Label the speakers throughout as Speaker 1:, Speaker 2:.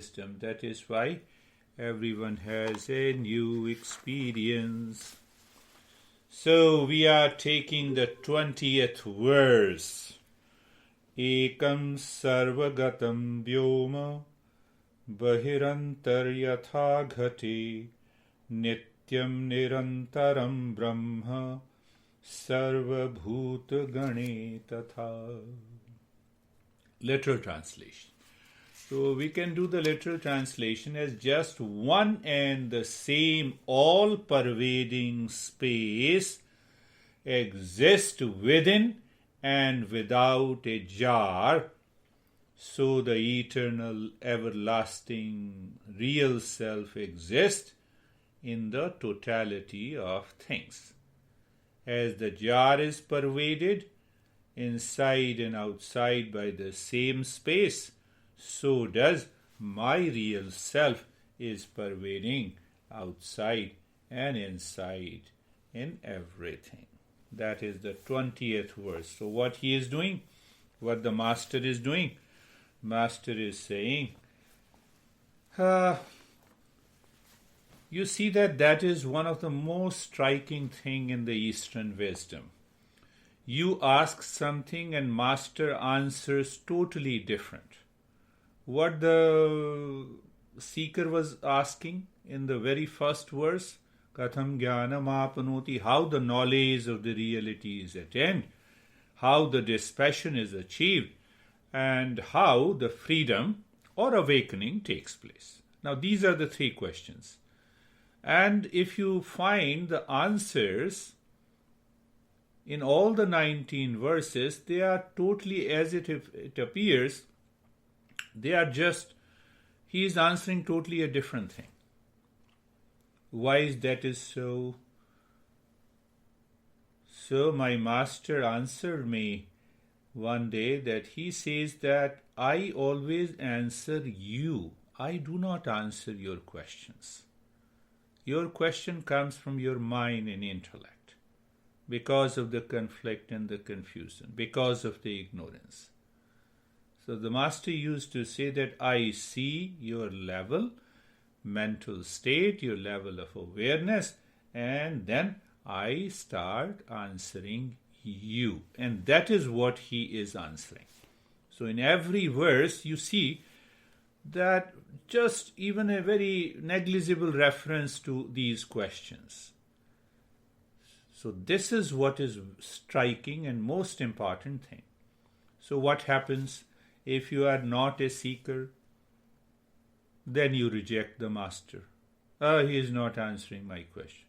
Speaker 1: system. That is why everyone has a new experience. So we are taking the 20th verse. Ekam sarvagatam vyoma bahirantar yatha ghati nityam nirantaram brahma sarvabhut gane tatha. Literal translation. So we can do the literal translation as just one and the same all-pervading space exists within and without a jar, so the eternal, everlasting, real self exists in the totality of things. As the jar is pervaded inside and outside by the same space, so does my real self is pervading outside and inside in everything. That is the 20th verse. So what he is doing, what the master is doing, master is saying, you see that is one of the most striking thing in the Eastern wisdom. You ask something and master answers totally different. What the seeker was asking in the very first verse, Katham Jnanam Apnoti, how the knowledge of the reality is attained, how the dispassion is achieved, and how the freedom or awakening takes place. Now these are the three questions. And if you find the answers in all the 19 verses, they are totally as it appears, they are just, he is answering totally a different thing. Why is that is so? So my master answered me one day that he says that I always answer you. I do not answer your questions. Your question comes from your mind and intellect because of the conflict and the confusion, because of the ignorance. So the master used to say that I see your level, mental state, your level of awareness, and then I start answering you. And that is what he is answering. So in every verse you see that just even a very negligible reference to these questions. So this is what is striking and most important thing. So what happens if you are not a seeker? Then you reject the master. He is not answering my question.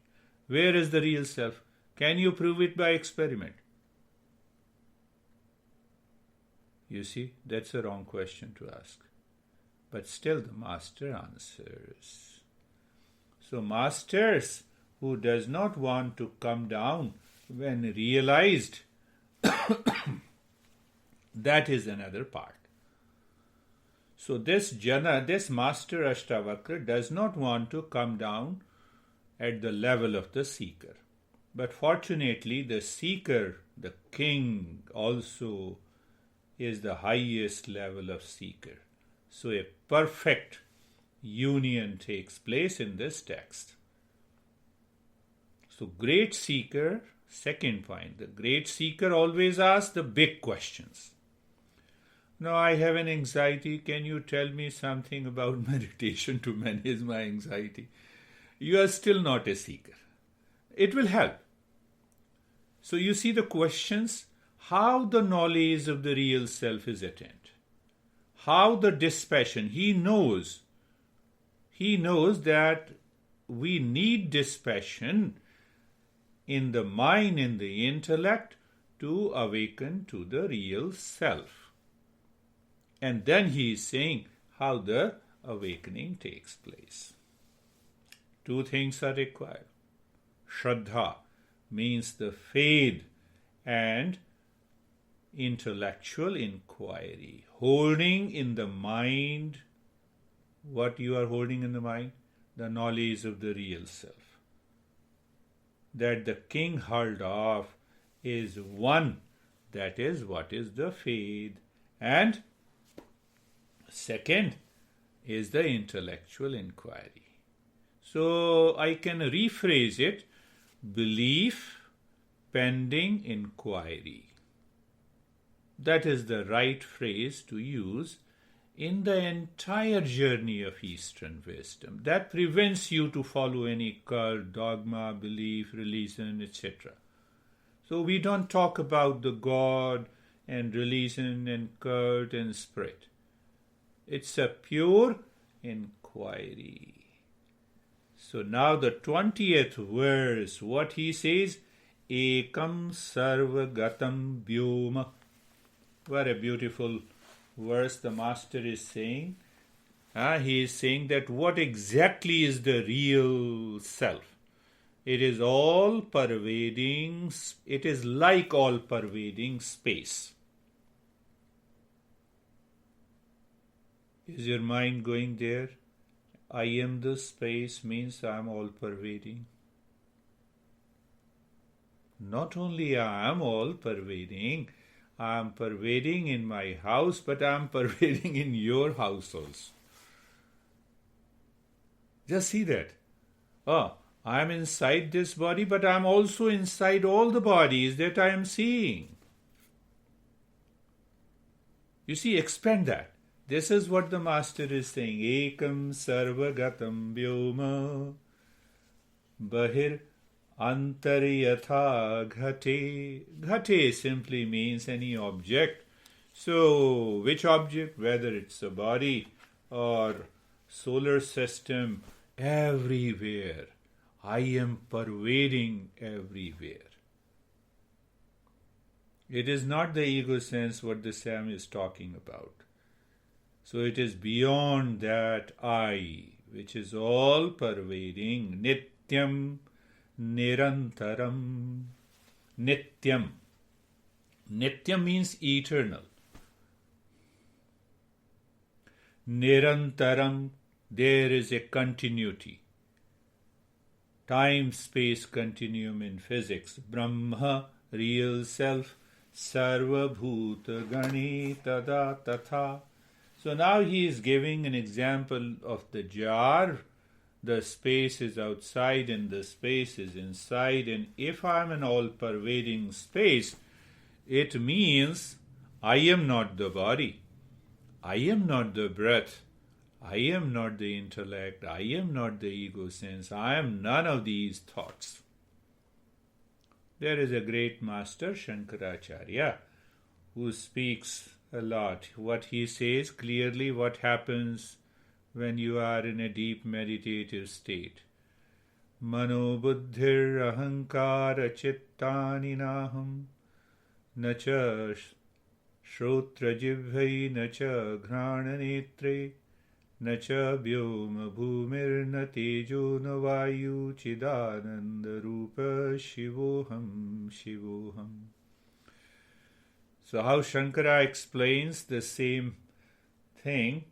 Speaker 1: Where is the real self? Can you prove it by experiment? You see, that's a wrong question to ask. But still the master answers. So masters who does not want to come down when realized, that is another part. So this master Astavakra does not want to come down at the level of the seeker. But fortunately the seeker, the king, also is the highest level of seeker. So a perfect union takes place in this text. So great seeker, second point, the great seeker always asks the big questions. Now I have an anxiety, can you tell me something about meditation to manage my anxiety? You are still not a seeker. It will help. So you see the questions, how the knowledge of the real self is attained. How the dispassion, he knows that we need dispassion in the mind, in the intellect, to awaken to the real self. And then he is saying how the awakening takes place. Two things are required. Shraddha means the faith and intellectual inquiry. Holding in the mind, what you are holding in the mind? The knowledge of the real self. That the king held of is one. That is what is the faith. And second, is the intellectual inquiry. So I can rephrase it: belief pending inquiry. That is the right phrase to use in the entire journey of Eastern wisdom. That prevents you to follow any cult, dogma, belief, religion, etc. So we don't talk about the God and religion and cult and spirit. It's a pure inquiry. So now the 20th verse, what he says, Ekam Sarvagatam Vyoma. What a beautiful verse the Master is saying. He is saying that what exactly is the real self? It is all pervading, it is like all pervading space. Is your mind going there? I am the space means I am all pervading. Not only I am all pervading, I am pervading in my house, but I am pervading in your house also. Just see that. I am inside this body, but I am also inside all the bodies that I am seeing. You see, expand that. This is what the Master is saying. Ekam sarvagatam vyoma bahir antaryatha ghate. Ghate simply means any object. So, which object? Whether it's a body or solar system, everywhere. I am pervading everywhere. It is not the ego sense what the Sam is talking about. So it is beyond that I, which is all pervading. Nityam Nirantaram. Nityam. Nityam means eternal. Nirantaram, there is a continuity. Time-space continuum in physics. Brahma, real self. Sarva bhuta gani tada tatha. So now he is giving an example of the jar. The space is outside and the space is inside. And if I am an all-pervading space, it means I am not the body. I am not the breath. I am not the intellect. I am not the ego sense. I am none of these thoughts. There is a great master, Shankaracharya, who speaks a lot. What he says clearly, what happens when you are in a deep meditative state. Mano buddhir ahankara chittani naham nacha shrotra jivhai nacha ghrana netre nacha vyoma bhumir na tejo na vayu chidananda rupa shivoham shivoham. So how Shankara explains the same thing.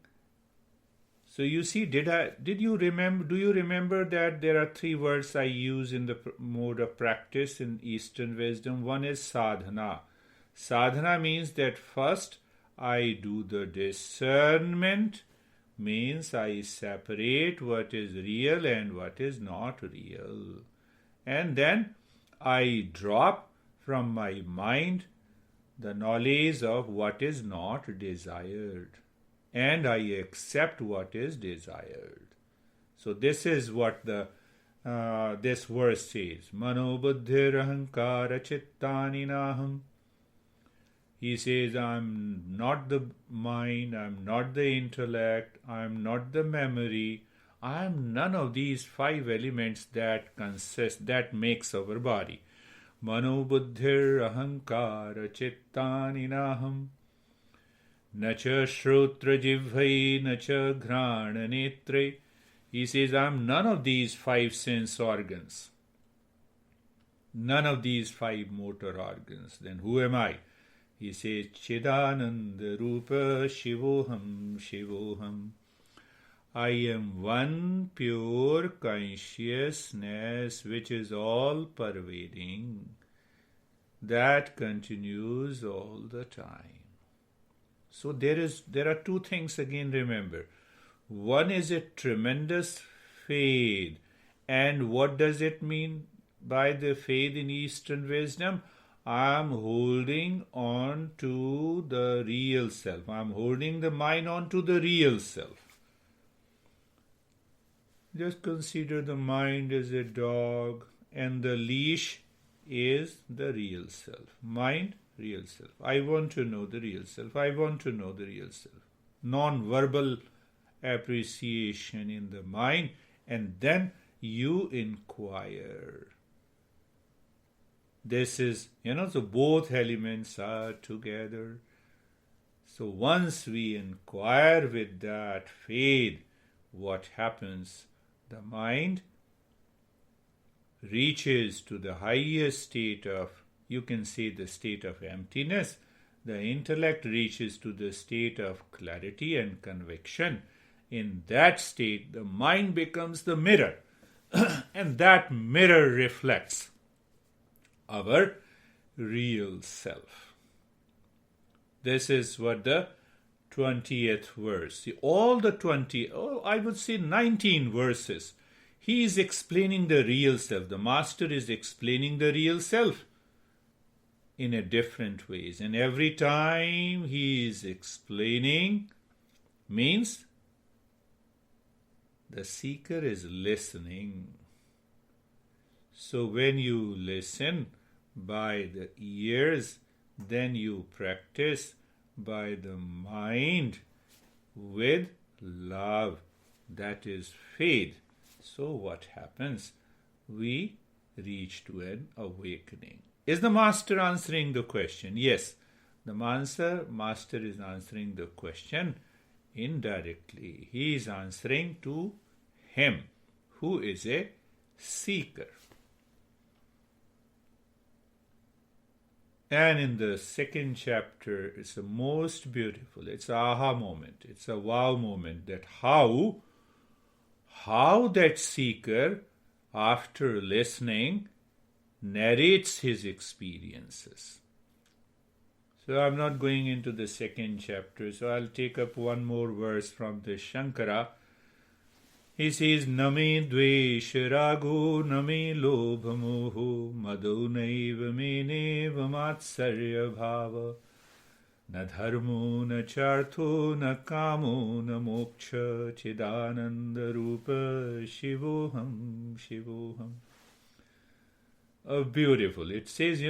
Speaker 1: So you see, do you remember that there are 3 words I use in the mode of practice in Eastern wisdom? One is sadhana. Sadhana means that first I do the discernment, means I separate what is real and what is not real. And then I drop from my mind the knowledge of what is not desired, and I accept what is desired. So this is what this verse says. Mano buddhir ahankara chittani naham. He says, I'm not the mind, I'm not the intellect, I'm not the memory, I'm none of these 5 elements that makes our body. Mano buddhir ahankara chittani naham nacha shrotra jivhai nacha ghrana netre. He says, I'm none of these 5 sense organs. None of these 5 motor organs. Then who am I? He says, Chidananda Rupa Shivoham Shivoham. I am one pure consciousness which is all pervading. That continues all the time. So there are 2 things again, remember. One is a tremendous fade. And what does it mean by the fade in Eastern wisdom? I'm holding on to the real self. I'm holding the mind on to the real self. Just consider the mind as a dog and the leash is the real self. Mind, real self. I want to know the real self. I want to know the real self. Non-verbal appreciation in the mind, and then you inquire. This is, so both elements are together. So once we inquire with that faith, what happens? The mind reaches to the highest state of, you can say, the state of emptiness. The intellect reaches to the state of clarity and conviction. In that state, the mind becomes the mirror. And that mirror reflects our real self. This is what the 20th verse. See, all the I would say 19 verses, he is explaining the real self. The master is explaining the real self in a different ways. And every time he is explaining means the seeker is listening. So when you listen by the ears, then you practice by the mind with love. That is faith. So what happens? We reach to an awakening. Is the master answering the question? Yes. The master is answering the question indirectly. He is answering to him who is a seeker. And in the second chapter, it's the most beautiful. It's an aha moment. It's a wow moment that how that seeker, after listening, narrates his experiences. So I'm not going into the second chapter, so I'll take up one more verse from the Shankara. He says, Name dvesh rago name lobha moho madho naiva meneva matsarya bhava na dharmo na chartho na kamo na moksha chidananda rupa shivoham shivoham. Beautiful. It says,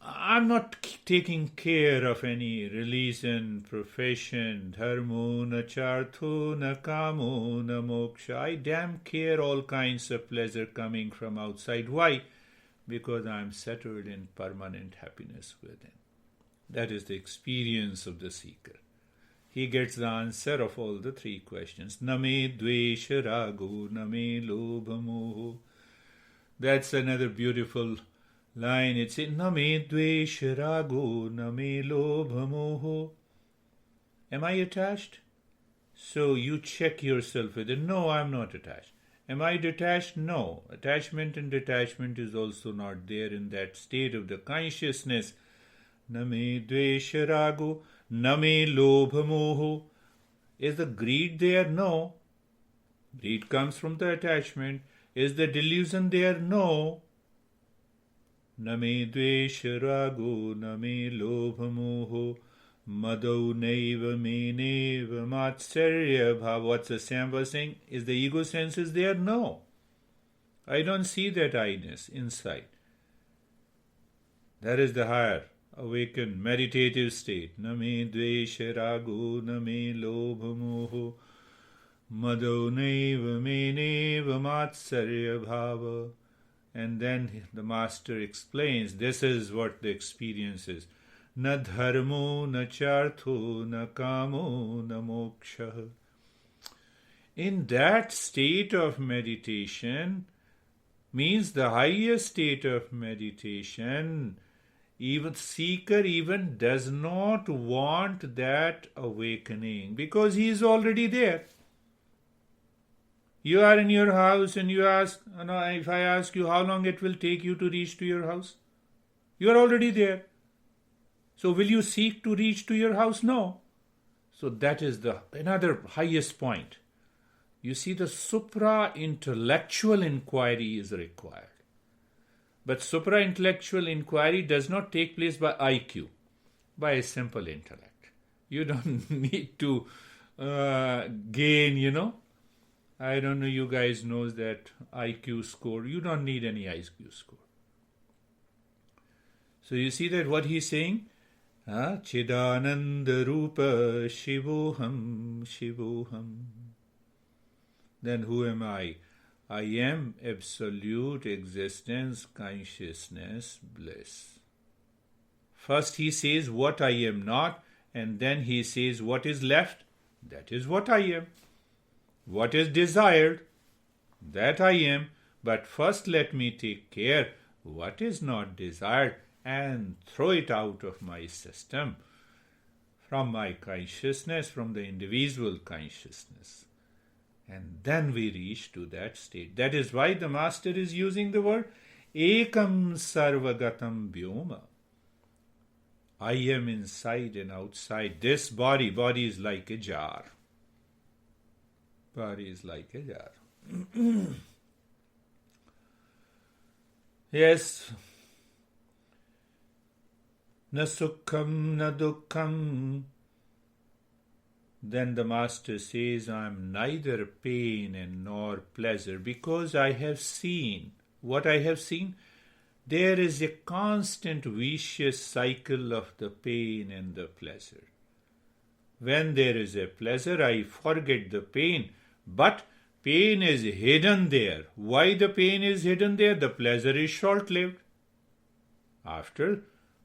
Speaker 1: I'm not taking care of any religion, profession, dharmo, na chartho, na kamo, na moksha. I damn care all kinds of pleasure coming from outside. Why? Because I'm settled in permanent happiness within. That is the experience of the seeker. He gets the answer of all the three questions. Name dvesha rago, name lobha moho. That's another beautiful line. It says, Name dvesha rago, name lobha moho. Am I attached? So you check yourself with it. No, I'm not attached. Am I detached? No. Attachment and detachment is also not there in that state of the consciousness. Name dvesha rago, name lobha moho. Is the greed there? No. Greed comes from the attachment. Is the delusion there? No. Name dvesha rago, name lobha moho, madho naiva meneva matsarya bhava. What's the Samba saying? Is the ego senses there? No. I don't see that I-ness inside. That is the higher, awakened, meditative state. Name dvesha rago, name lobha moho, madho naiva meneva matsarya bhava. And then the master explains, this is what the experience is. Na dharmo, na chartho, na kamo, na moksha. In that state of meditation, means the highest state of meditation, even seeker even does not want that awakening because he is already there. You are in your house and you ask, if I ask you how long it will take you to reach to your house, you are already there. So will you seek to reach to your house? No. So that is the another highest point. You see, the supra-intellectual inquiry is required. But supra-intellectual inquiry does not take place by IQ, by a simple intellect. You don't need to gain, I don't know, you guys knows that IQ score. You don't need any IQ score. So you see that what he's saying? Chidananda Rupa Shivoham Shivoham. Then who am I? I am absolute existence, consciousness, bliss. First he says what I am not, and then he says what is left. That is what I am. What is desired, that I am. But first let me take care what is not desired and throw it out of my system, from my consciousness, from the individual consciousness. And then we reach to that state. That is why the Master is using the word Ekam Sarvagatam Vyoma. I am inside and outside. This body is like a jar. Body is like a jar. Yes. Na sukham na dukkham. Then the Master says, I am neither pain and nor pleasure, because I have seen. What I have seen? There is a constant vicious cycle of the pain and the pleasure. When there is a pleasure, I forget the pain, but pain is hidden there. Why the pain is hidden there? The pleasure is short-lived.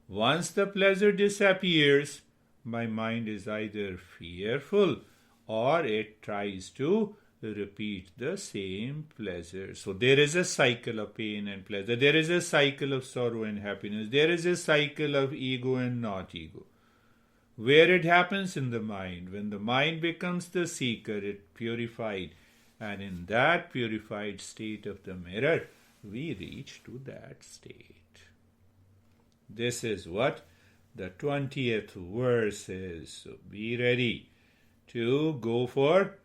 Speaker 1: Once the pleasure disappears, my mind is either fearful or it tries to repeat the same pleasure. So there is a cycle of pain and pleasure. There is a cycle of sorrow and happiness. There is a cycle of ego and not ego. Where it happens? In the mind. When the mind becomes the seeker, it purified. And in that purified state of the mirror, we reach to that state. This is what the 20th verse is. So be ready to go for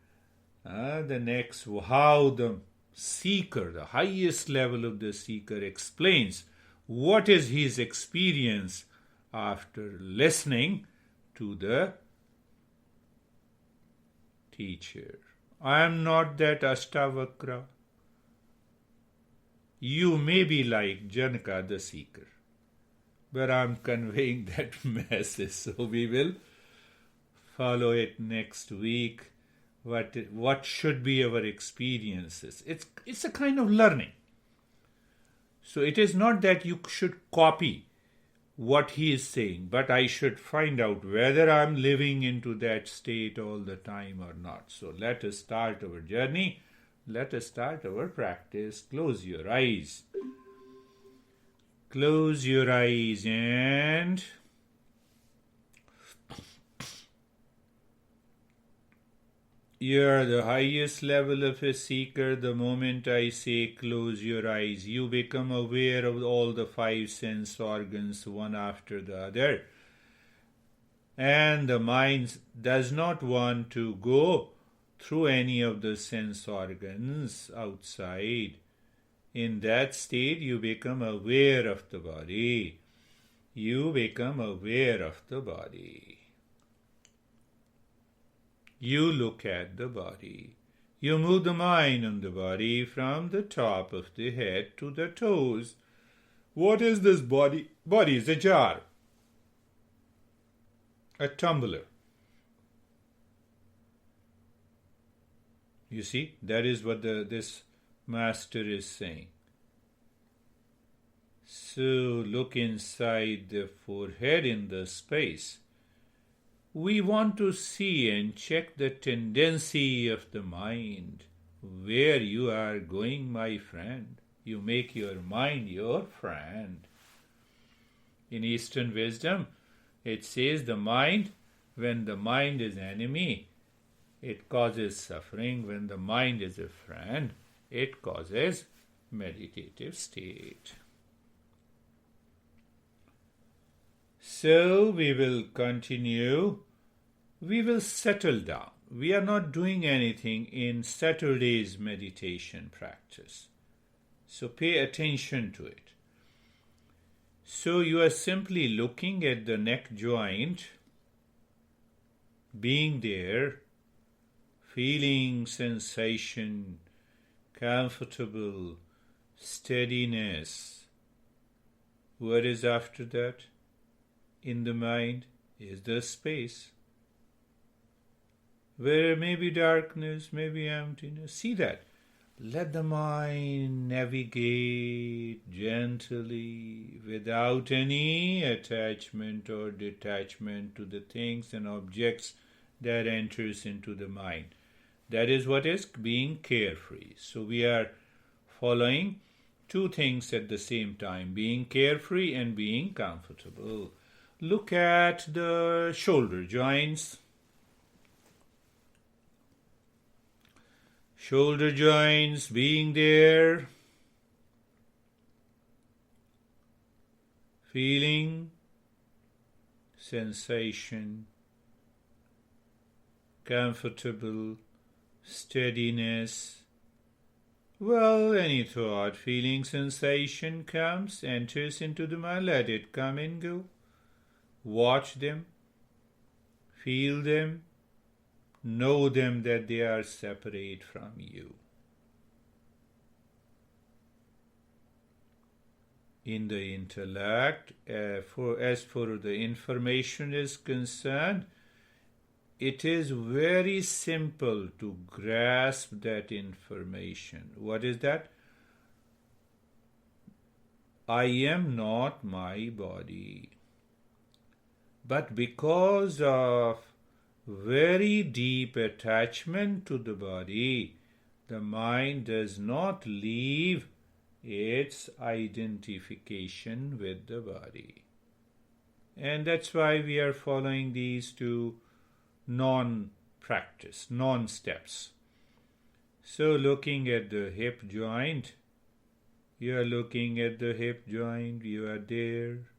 Speaker 1: the next. How the seeker, the highest level of the seeker, explains what is his experience after listening to the teacher. I am not that Astavakra. You may be like Janaka the seeker, but I am conveying that message. So we will follow it next week. What should be our experiences? It's a kind of learning. So it is not that you should copy what he is saying, but I should find out whether I am living into that state all the time or not. So let us start our journey. Let us start our practice. Close your eyes. Close your eyes and you are the highest level of a seeker. The moment I say close your eyes, you become aware of all the 5 sense organs one after the other. And the mind does not want to go through any of the sense organs outside. In that state, you become aware of the body. You become aware of the body. You look at the body. You move the mind on the body from the top of the head to the toes. What is this body? Body is a jar, a tumbler. You see, that is what this master is saying. So look inside the forehead in the space. We want to see and check the tendency of the mind. Where you are going, my friend. You make your mind your friend. In Eastern wisdom, it says the mind, when the mind is enemy, it causes suffering. When the mind is a friend, it causes meditative state. So we will continue we will settle down. We are not doing anything in Saturday's meditation practice. So pay attention to it. So you are simply looking at the neck joint, being there, feeling sensation, comfortable, steadiness. What is after that? In the mind is the space, where may be darkness, maybe emptiness. See that. Let the mind navigate gently without any attachment or detachment to the things and objects that enters into the mind. That is what is being carefree. So we are following two things at the same time, being carefree and being comfortable. Look at the shoulder joints. Shoulder joints being there, feeling sensation, comfortable, steadiness. Well, any thought, feeling, sensation comes, enters into the mind, let it come and go. Watch them, feel them, know them that they are separate from you. In the intellect, as for the information is concerned, it is very simple to grasp that information. What is that? I am not my body. But because of very deep attachment to the body, the mind does not leave its identification with the body. And that's why we are following these two non-practice, non-steps. So looking at the hip joint, you are looking at the hip joint, you are there.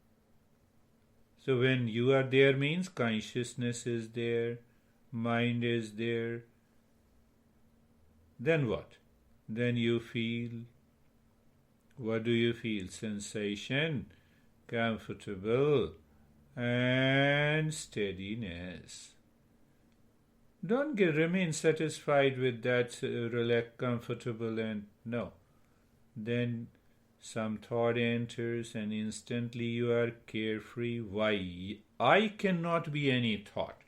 Speaker 1: So when you are there means consciousness is there, mind is there. Then what? Then you feel. What do you feel? Sensation, comfortable, and steadiness. Don't remain satisfied with that relaxed, comfortable, and no. Then some thought enters and instantly you are carefree. Why? I cannot be any thought.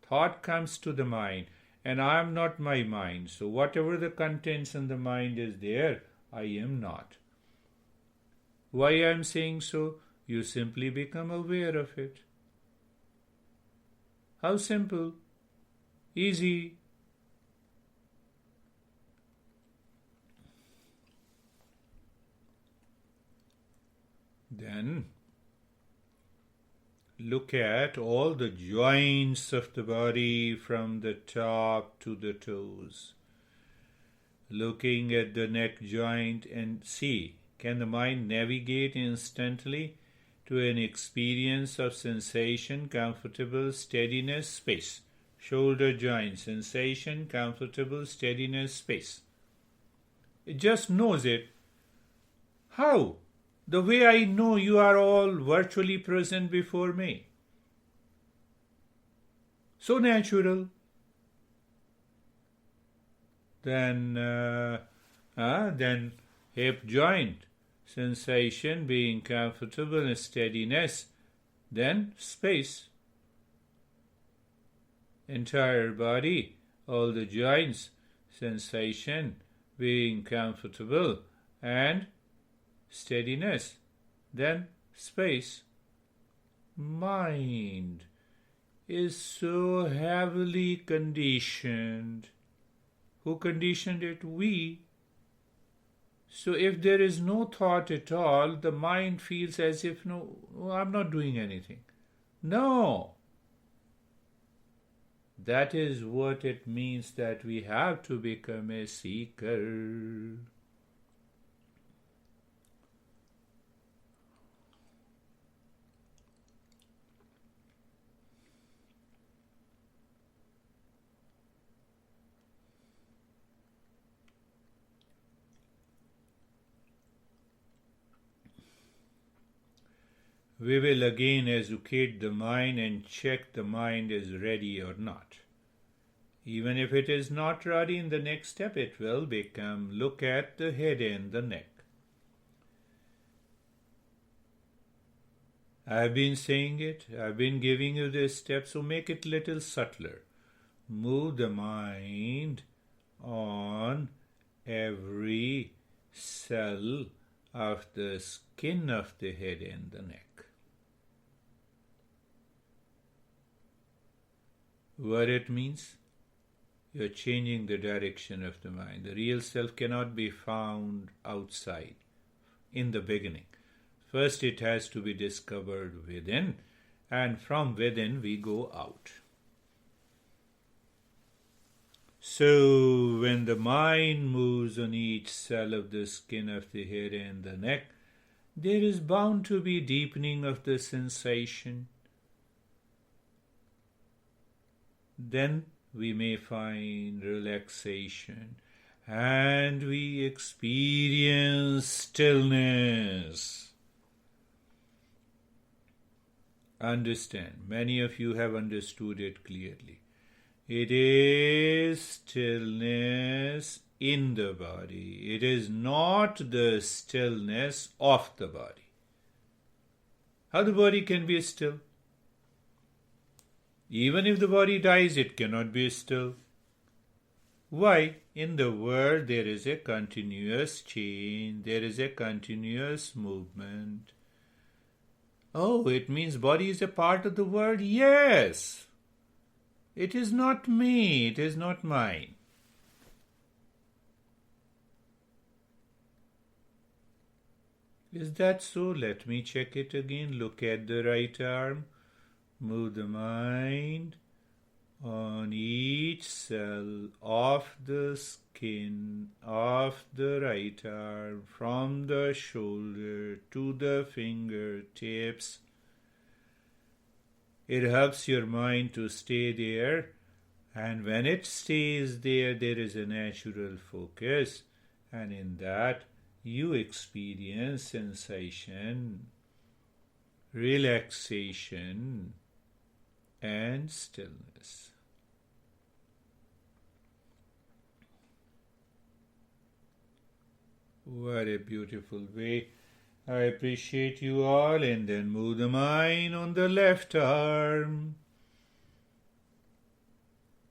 Speaker 1: Thought comes to the mind and I am not my mind. So whatever the contents in the mind is there, I am not. Why I am saying so? You simply become aware of it. How simple. Easy. Then look at all the joints of the body from the top to the toes. Looking at the neck joint and see, can the mind navigate instantly to an experience of sensation, comfortable, steadiness, space? Shoulder joint, sensation, comfortable, steadiness, space. It just knows it. How? The way I know you are all virtually present before me. So natural. Then hip joint, sensation, being comfortable, and steadiness. Then space. Entire body, all the joints, sensation, being comfortable, and steadiness, then space. Mind is so heavily conditioned. Who conditioned it? We. So if there is no thought at all, the mind feels as if, no, I'm not doing anything. No. That is what it means that we have to become a seeker. we will again educate the mind and check the mind is ready or not. Even if it is not ready, in the next step it will become look at the head and the neck. I've been saying it, I've been giving you this step, so make it little subtler. Move the mind on every cell of the skin of the head and the neck. What it means? You're changing the direction of the mind. The real self cannot be found outside in the beginning. First it has to be discovered within, and from within we go out. So when the mind moves on each cell of the skin of the head and the neck, there is bound to be deepening of the sensation. Then we may find relaxation and we experience stillness. Understand, many of you have understood it clearly. It is stillness in the body. It is not the stillness of the body. How the body can be still? Even if the body dies, it cannot be still. Why? In the world there is a continuous change, there is a continuous movement. Oh, it means body is a part of the world? Yes. It is not me, it is not mine. Is that so? Let me check it again. Look at the right arm. Move the mind on each cell of the skin of the right arm, from the shoulder to the fingertips. It helps your mind to stay there, and when it stays there, there is a natural focus, and in that you experience sensation, relaxation, and stillness. What a beautiful way. I appreciate you all, and then move the mind on the left arm.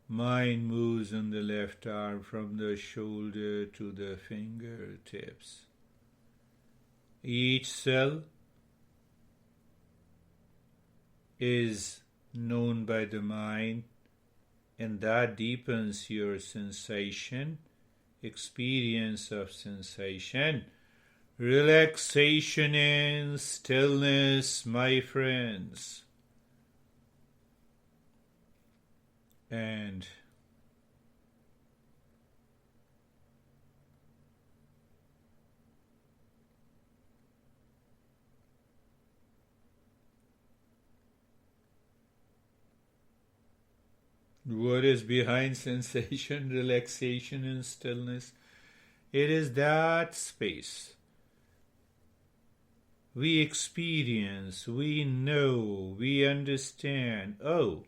Speaker 1: Mind moves on the left arm from the shoulder to the fingertips. Each cell is known by the mind, and that deepens your sensation, experience of sensation, relaxation and stillness, my friends. And what is behind sensation, relaxation, and stillness? It is that space. We experience, we know, we understand. Oh,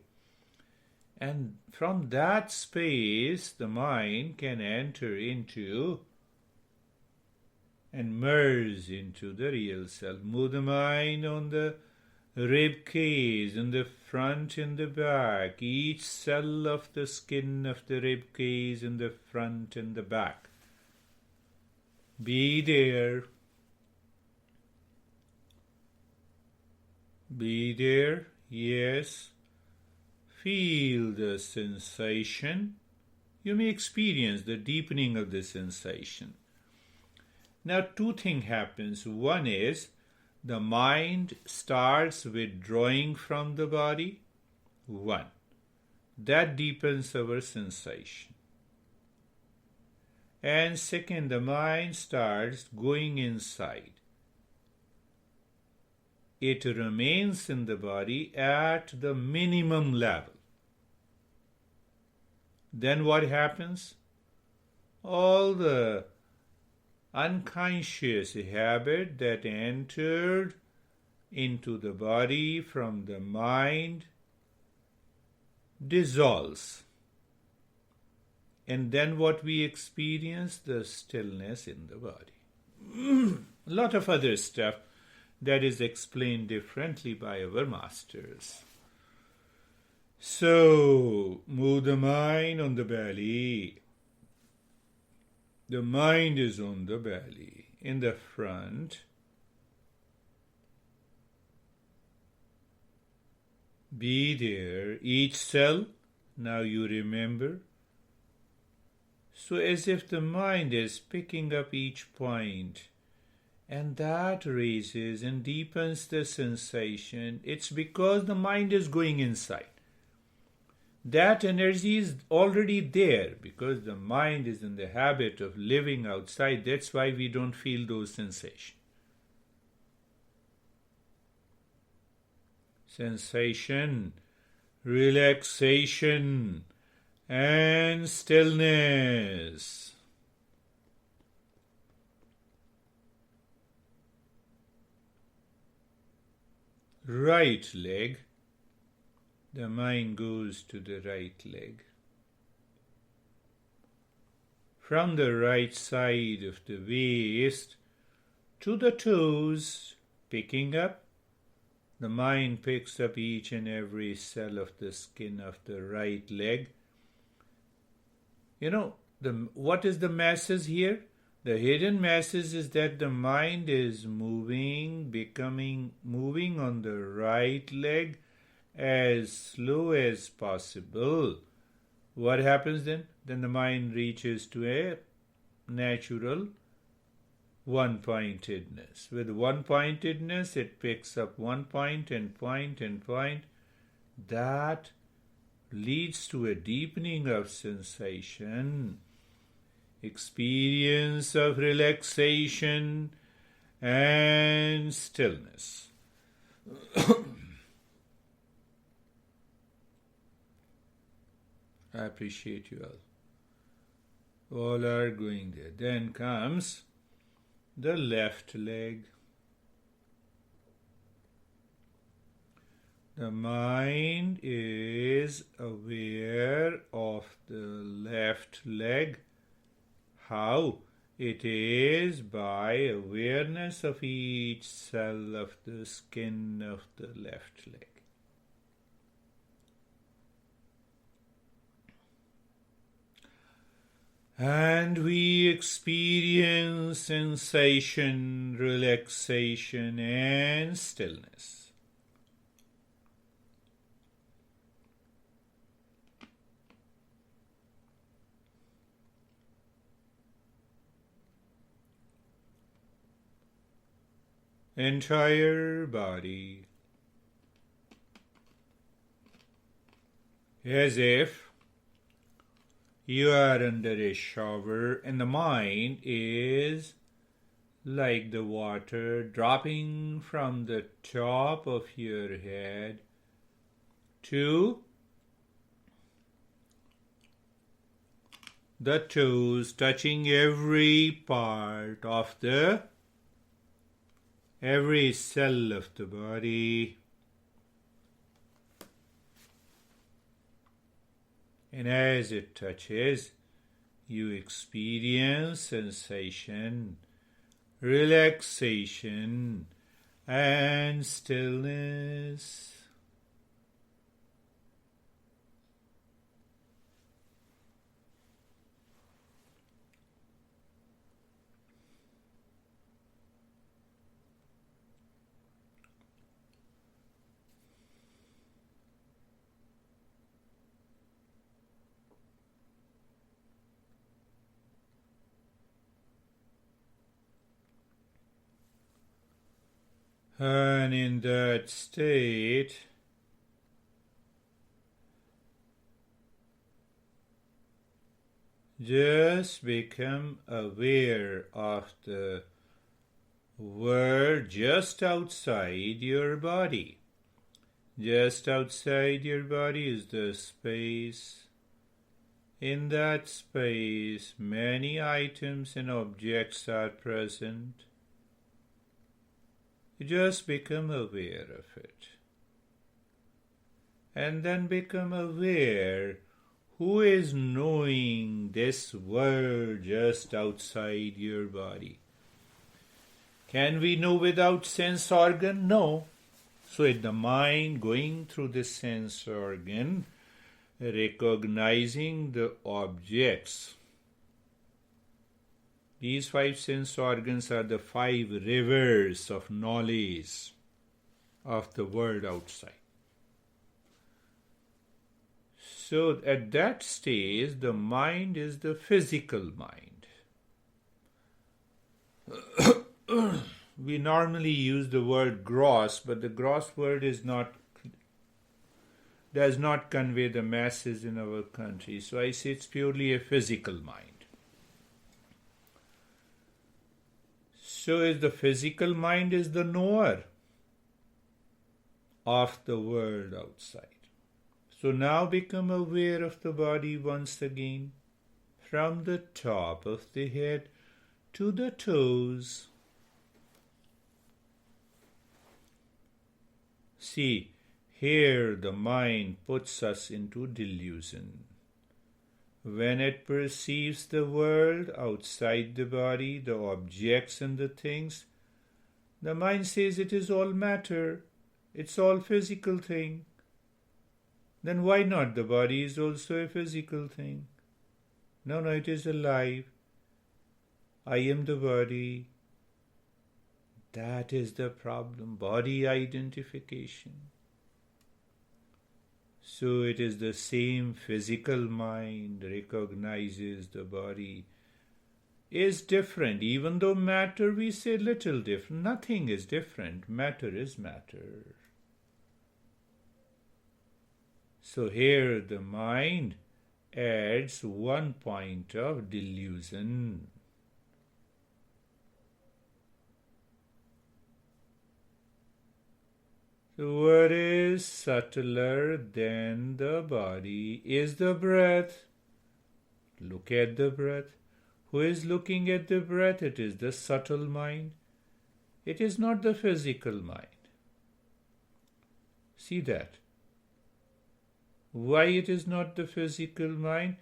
Speaker 1: and from that space, the mind can enter into and merge into the real self. Move the mind on the rib cage, in the front and the back, each cell of the skin of the rib cage in the front and the back. Be there. Be there, yes. Feel the sensation. You may experience the deepening of the sensation. Now, two things happens. One is the mind starts withdrawing from the body. One. That deepens our sensation. And second, the mind starts going inside. It remains in the body at the minimum level. Then what happens? All the unconscious habit that entered into the body from the mind dissolves. And then what we experience? The stillness in the body. A lot of other stuff that is explained differently by our masters. So, move the mind on the belly. The mind is on the belly. In the front, be there. Each cell, now you remember. So as if the mind is picking up each point, and that raises and deepens the sensation. It's because the mind is going inside. That energy is already there because the mind is in the habit of living outside. That's why we don't feel those sensations. Sensation, relaxation, and stillness. Right leg. The mind goes to the right leg. From the right side of the waist to the toes, picking up. The mind picks up each and every cell of the skin of the right leg. You know, what is the message here? The hidden message is that the mind is moving on the right leg as slow as possible. What happens then? Then the mind reaches to a natural one-pointedness. With one-pointedness, it picks up one point and point and point. That leads to a deepening of sensation, experience of relaxation and stillness. I appreciate you all. All are going there. Then comes the left leg. The mind is aware of the left leg. How? It is by awareness of each cell of the skin of the left leg. And we experience sensation, relaxation, and stillness. Entire body, as if you are under a shower and the mind is like the water dropping from the top of your head to the toes, touching every part of every cell of the body. And as it touches, you experience sensation, relaxation, and stillness. And in that state, just become aware of the world just outside your body. Just outside your body is the space. In that space, many items and objects are present. You just become aware of it. And then become aware who is knowing this world just outside your body. Can we know without sense organ? No. So in the mind going through the sense organ, recognizing the objects. These 5 sense organs are the 5 rivers of knowledge of the world outside. So at that stage, the mind is the physical mind. We normally use the word gross, but the gross word does not convey the masses in our country. So I say it's purely a physical mind. So is the physical mind is the knower of the world outside. So now become aware of the body once again, from the top of the head to the toes. See, here the mind puts us into delusion. When it perceives the world outside the body, the objects and the things, the mind says it is all matter, it's all physical thing. Then why not? The body is also a physical thing. No, it is alive. I am the body. That is the problem, body identification. So it is the same physical mind recognizes the body is different. Even though matter, we say little different. Nothing is different. Matter is matter. So here the mind adds one point of delusion. So what is subtler than the body is the breath. Look at the breath. Who is looking at the breath? It is the subtle mind. It is not the physical mind. See that. Why it is not the physical mind?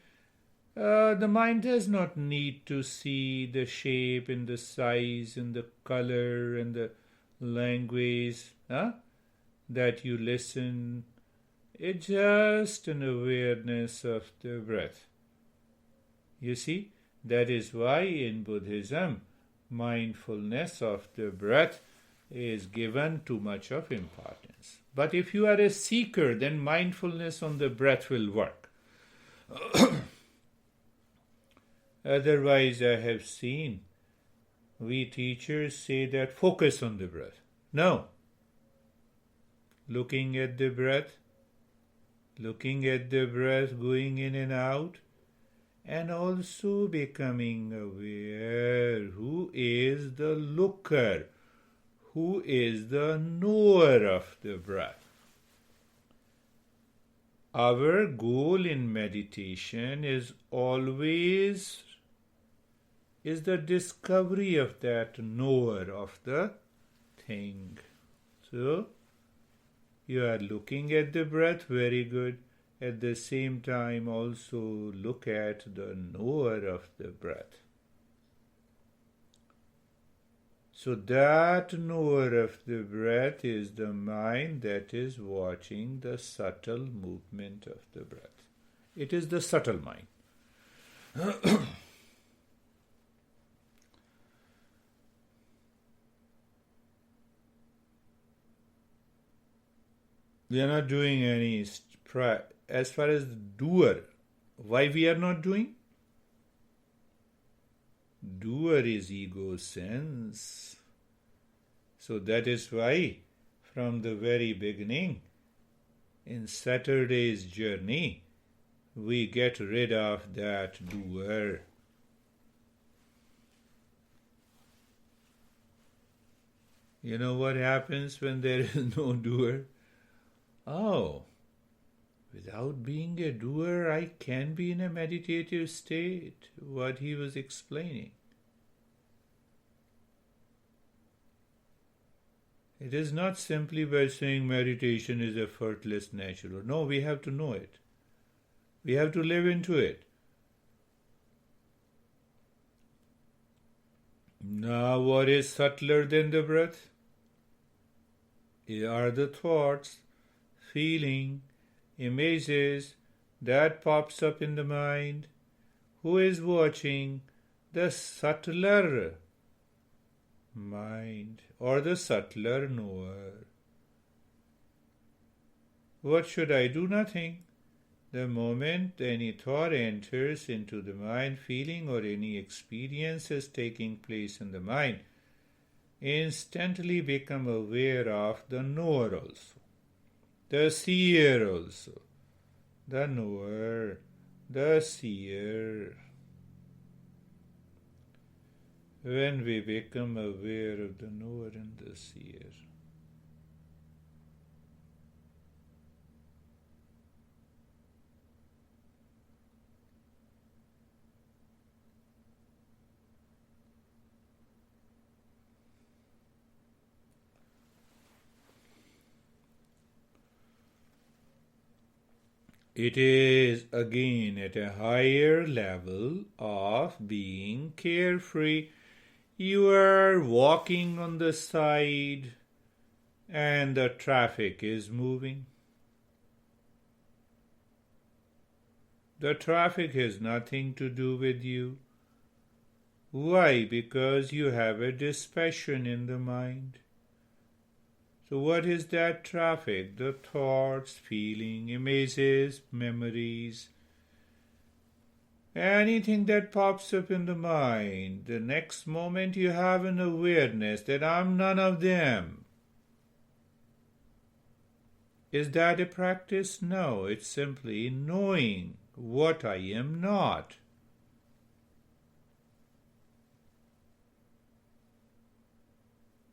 Speaker 1: The mind does not need to see the shape and the size and the color and the language that you listen. It's just an awareness of the breath. You see, that is why in Buddhism, mindfulness of the breath is given too much of importance. But if you are a seeker, then mindfulness on the breath will work. Otherwise, I have seen we teachers say that focus on the breath. No. Looking at the breath going in and out, and also becoming aware who is the looker, who is the knower of the breath. Our goal in meditation is always the discovery of that knower of the thing. So, you are looking at the breath, very good. At the same time, also look at the knower of the breath. So that knower of the breath is the mind that is watching the subtle movement of the breath. It is the subtle mind. We are not doing any as far as the doer. Why we are not doing? Doer is ego sense. So that is why from the very beginning in Saturday's journey we get rid of that doer. You know what happens when there is no doer? Oh, without being a doer, I can be in a meditative state, what he was explaining. It is not simply by saying meditation is effortless, natural. No, we have to know it. We have to live into it. Now, what is subtler than the breath? Are the thoughts, feeling, images that pops up in the mind. Who is watching? The subtler mind or the subtler knower. What should I do? Nothing. The moment any thought enters into the mind, feeling or any experience is taking place in the mind, instantly become aware of the knower also, the seer also, the knower, the seer. When we become aware of the knower and the seer, it is again at a higher level of being carefree. You are walking on the side and the traffic is moving. The traffic has nothing to do with you. Why? Because you have a dispassion in the mind. So what is that traffic? The thoughts, feeling, images, memories, anything that pops up in the mind. The next moment you have an awareness that I'm none of them. Is that a practice? No, it's simply knowing what I am not.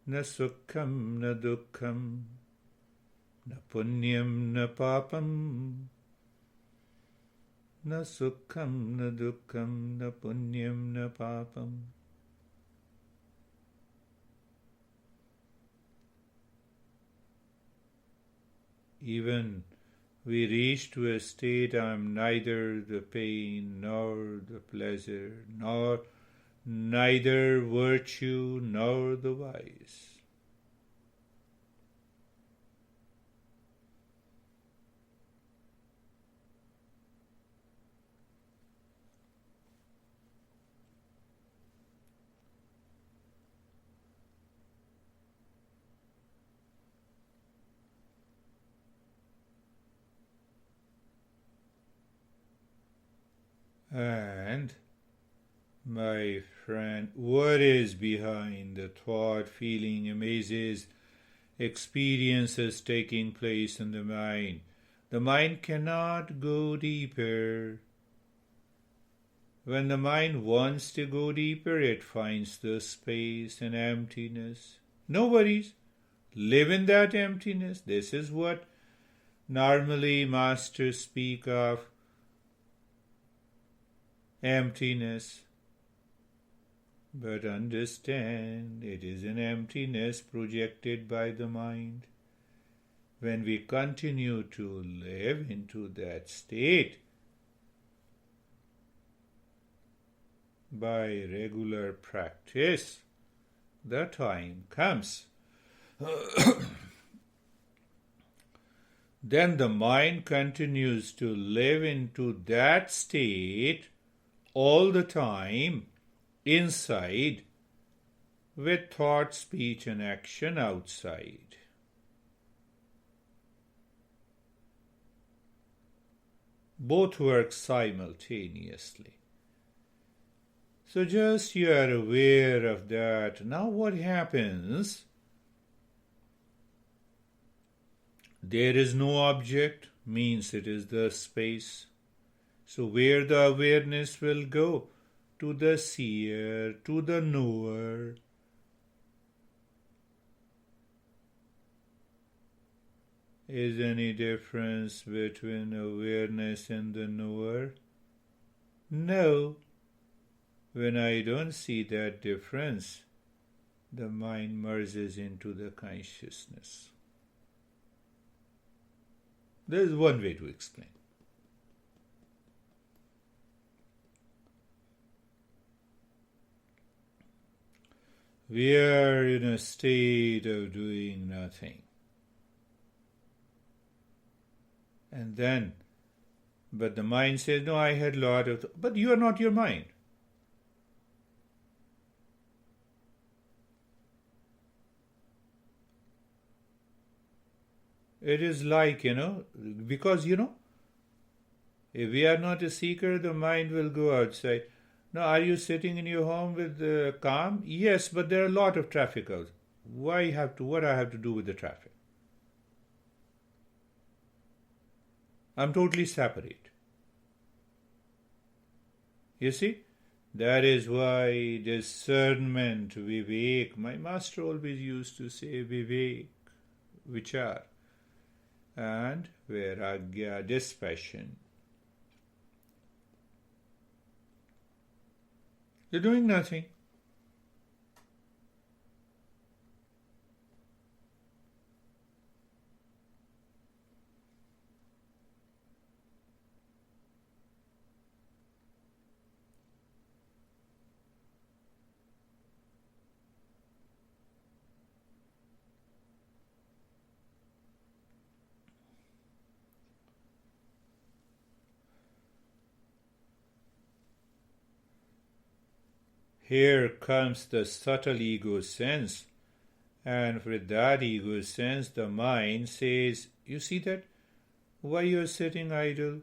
Speaker 1: Na sukham na dukkham, na punyam na papam, na sukham na dukkham, na punyam na papam. Even we reach to a state I am neither the pain nor the pleasure, nor neither virtue nor the vice. And, my friend, what is behind the thought, feeling, images, experiences taking place in the mind? The mind cannot go deeper. When the mind wants to go deeper, it finds the space and emptiness. No worries. Live in that emptiness. This is what normally masters speak of. Emptiness. But understand, it is an emptiness projected by the mind. When we continue to live into that state, by regular practice, the time comes. Then the mind continues to live into that state all the time, inside, with thought, speech, and action outside. Both work simultaneously. So just you are aware of that. Now what happens? There is no object, means it is the space. So where the awareness will go? To the seer, to the knower. Is any difference between awareness and the knower? No. When I don't see that difference, the mind merges into the consciousness. There is one way to explain. We are in a state of doing nothing. And then, but the mind says, no, I had a lot of, but you are not your mind. It is like, because, if we are not a seeker, the mind will go outside. Now, are you sitting in your home with calm? Yes, but there are a lot of traffic out. What I have to do with the traffic? I'm totally separate. You see? That is why discernment, vivek, my master always used to say vivek, vichar, and vairagya, dispassion. You're doing nothing. Here comes the subtle ego sense, and with that ego sense, the mind says, you see that? Why you are sitting idle?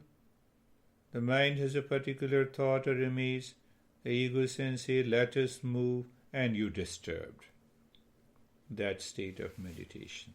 Speaker 1: The mind has a particular thought or image. The ego sense says, let us move, and you disturbed that state of meditation.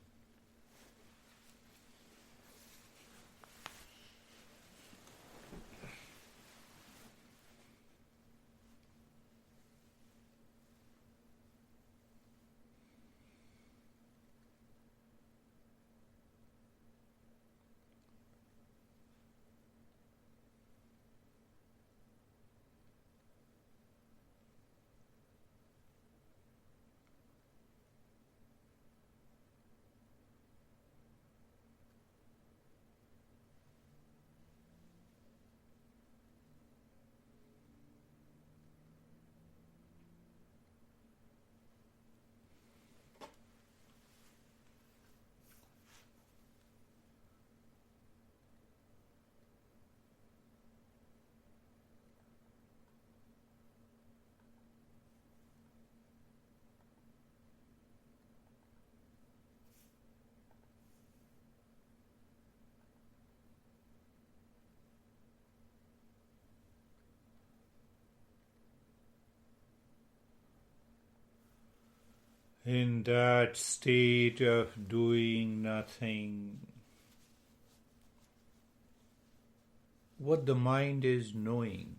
Speaker 1: In that state of doing nothing, what the mind is knowing,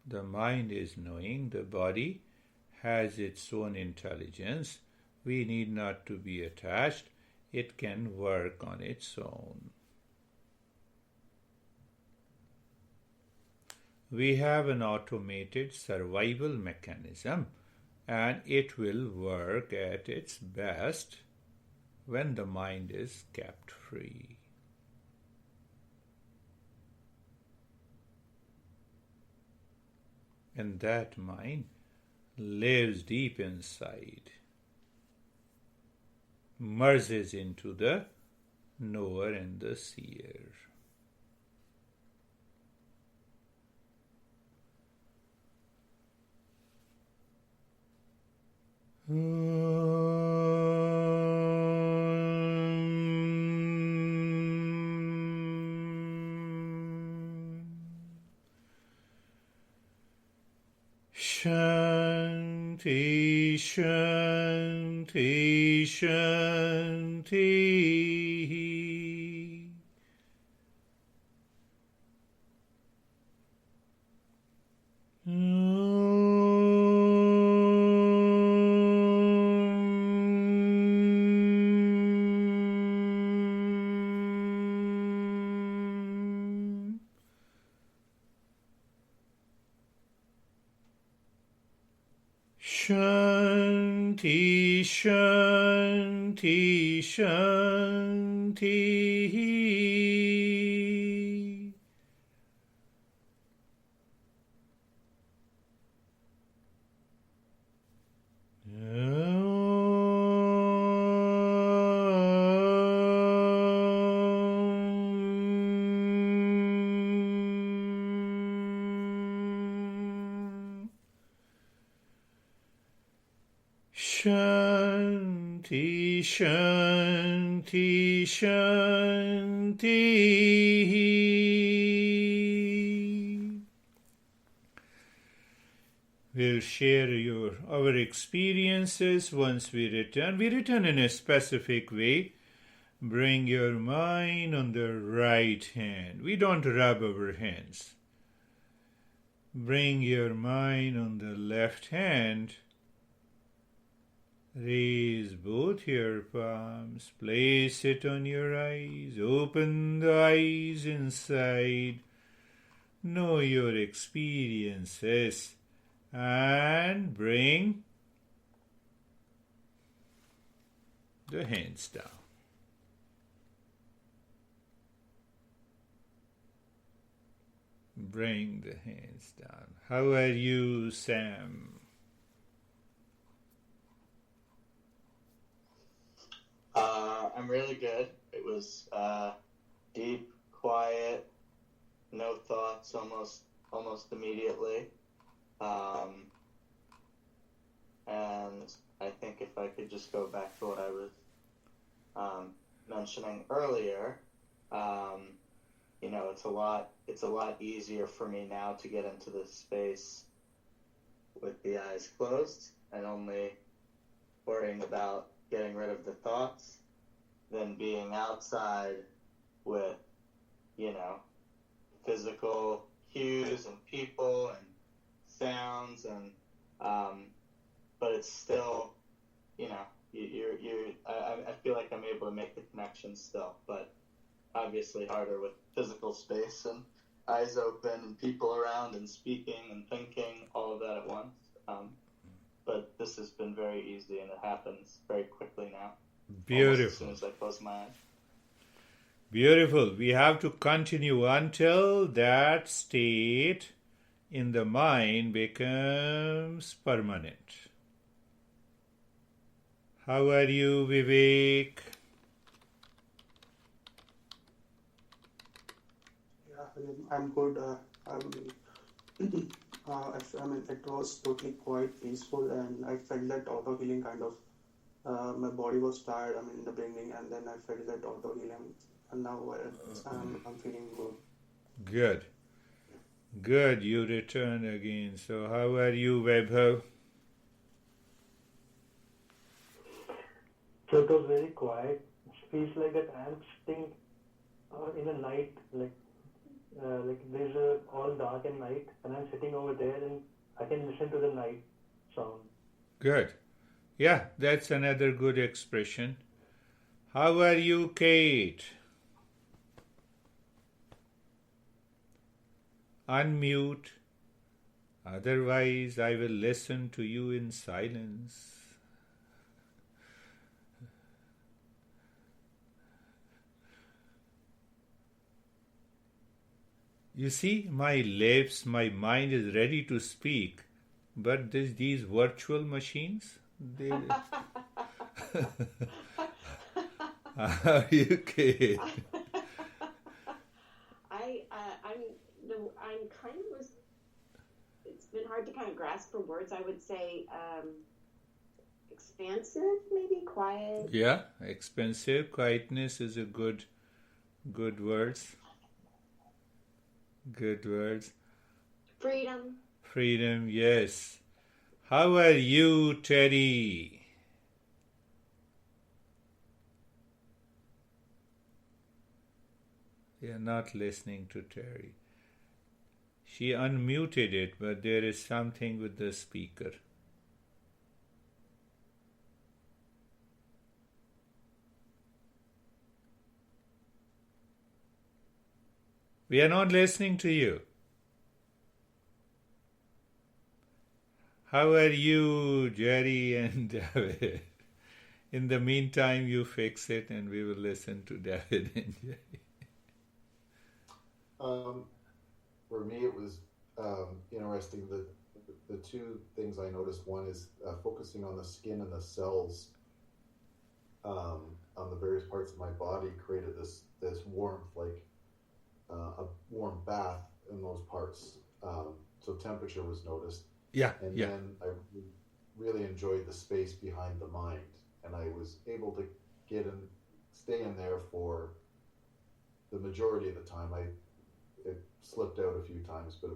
Speaker 1: the mind is knowing, the body has its own intelligence. We need not to be attached. It can work on its own. We have an automated survival mechanism, and it will work at its best when the mind is kept free. And that mind lives deep inside, merges into the knower and the seer. Shanti, Shanti, Shanti. Shanti, Shanti, Shanti. Shanti, Shanti, Shanti. We'll share our experiences once we return. We return in a specific way. Bring your mind on the right hand. We don't rub our hands. Bring your mind on the left hand. Raise both your palms, place it on your eyes, open the eyes inside, know your experiences, and bring the hands down. Bring the hands down. How are you, Sam?
Speaker 2: I'm really good. It was deep, quiet, no thoughts almost immediately. And I think if I could just go back to what I was mentioning earlier, it's a lot easier for me now to get into this space with the eyes closed and only worrying about getting rid of the thoughts than being outside with, physical cues and people and sounds and, but it's still, I feel like I'm able to make the connection still, but obviously harder with physical space and eyes open and people around and speaking and thinking, all of that at once. But this has been very easy and it happens very quickly now.
Speaker 1: Beautiful.
Speaker 2: Almost as soon as I close my eyes.
Speaker 1: Beautiful. We have to continue until that state in the mind becomes permanent. How are you, Vivek?
Speaker 3: Yeah, I'm good. It was totally quite peaceful, and I felt that auto healing kind of. My body was tired. In the beginning, and then I felt that auto healing, and now I'm feeling good.
Speaker 1: Good. Good. You return again. So, how are you, Vaibhav?
Speaker 4: So it was very quiet. It feels like that I am sitting in a night, like there's all dark and night, and I'm sitting over there and I can listen to the night sound.
Speaker 1: Good. Yeah, that's another good expression. How are you, Kate? Unmute. Otherwise, I will listen to you in silence. You see, my lips, my mind is ready to speak, but these virtual machines, they... Are you okay?
Speaker 5: I'm kind of, it's been hard to kind of grasp for words. I would say expansive, maybe quiet.
Speaker 1: Yeah, expansive. Quietness is a good words. Good words. Freedom, yes. How are you, Teddy? They are not listening to Terry. She unmuted it, but there is something with the speaker. We are not listening to you. How are you, Jerry and David? In the meantime, you fix it and we will listen to David and Jerry.
Speaker 6: For me, it was interesting. The two things I noticed, one is focusing on the skin and the cells on the various parts of my body created this warmth, like a warm bath in those parts. So temperature was noticed.
Speaker 1: Yeah,
Speaker 6: and
Speaker 1: yeah.
Speaker 6: then I really enjoyed the space behind the mind, and I was able to stay in there for the majority of the time. It slipped out a few times, but I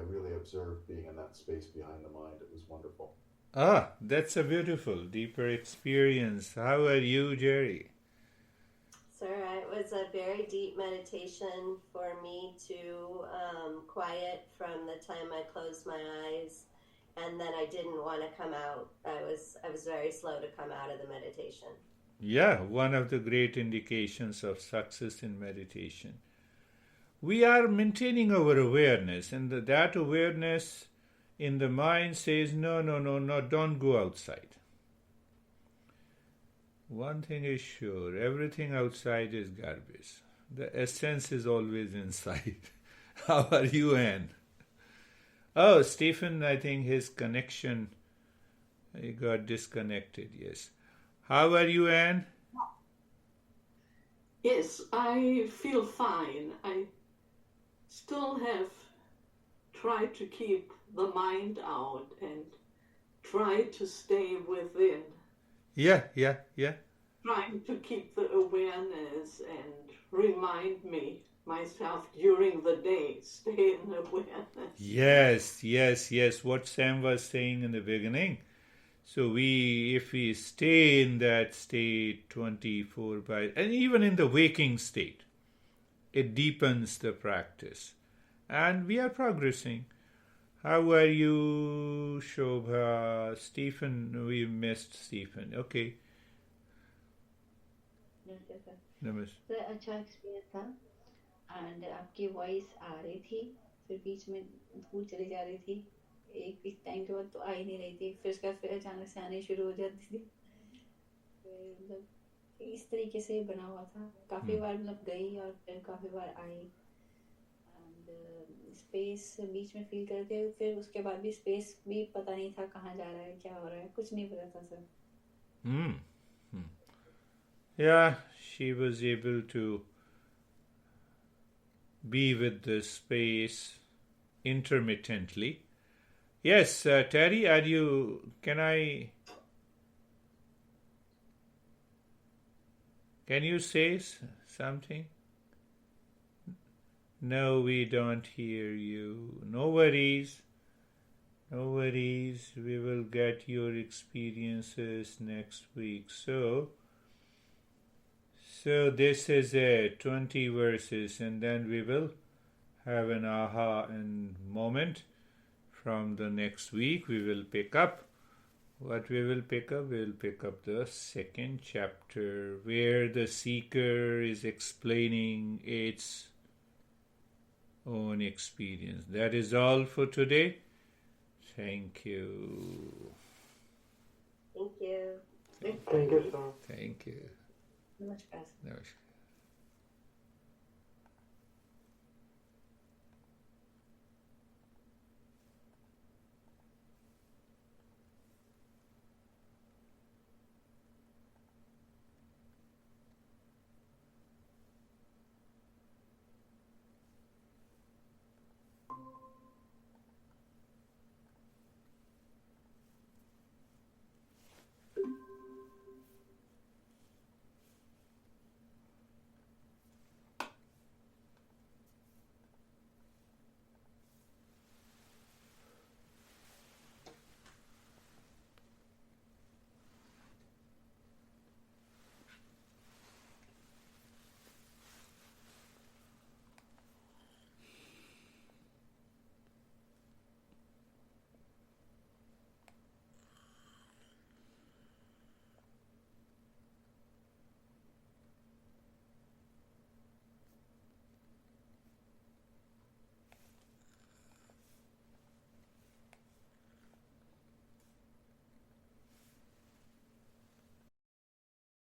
Speaker 6: really observed being in that space behind the mind. It was wonderful.
Speaker 1: Ah, that's a beautiful, deeper experience. How are you, Jerry?
Speaker 7: Sir, it was a very deep meditation for me to quiet from the time I closed my eyes, and then I didn't want to come out. I was very slow to come out of the meditation.
Speaker 1: Yeah, one of the great indications of success in meditation. We are maintaining our awareness, and that awareness in the mind says, no, don't go outside. One thing is sure, everything outside is garbage. The essence is always inside. How are you, Anne? Oh, Stephen, I think his connection, he got disconnected, yes. How are you, Anne?
Speaker 8: Yes, I feel fine. I still have tried to keep the mind out and try to stay within.
Speaker 1: Yeah.
Speaker 8: Trying to keep the awareness and remind myself during the day, stay in awareness.
Speaker 1: Yes. What Sam was saying in the beginning. So if we stay in that state 24/7, and even in the waking state, it deepens the practice. And we are progressing. How are you, Shobha? Stephen, we missed Stephen. Okay.
Speaker 9: नमस्ते sir अच्छा experience था and आपकी voice आ रही थी फिर बीच में भूल चली जा रही थी एक टाइम के बाद तो आ ही नहीं रही थी फिर उसके बाद फिर अचानक से आनी शुरू हो जाती थी मतलब इस तरीके से बना हुआ था काफ़ी बार मतलब गई और फिर काफ़ी बार आई एंड स्पेस बीच में फील करके फिर उसके बाद भी स्पेस भी पता नहीं था कहाँ जा रहा है क्या हो रहा है कुछ नहीं पता था sir
Speaker 1: Yeah, she was able to be with the space intermittently. Yes, Terry, can you say something? No, we don't hear you. No worries. We will get your experiences next week. So this is 20 verses, and then we will have an aha and moment. From the next week, we will pick up. What we will pick up? We will pick up the second chapter, where the seeker is explaining its own experience. That is all for today. Thank you.
Speaker 7: Thank you.
Speaker 4: Thank you, sir.
Speaker 1: Thank you.
Speaker 9: नमस्कार
Speaker 1: Namaskar.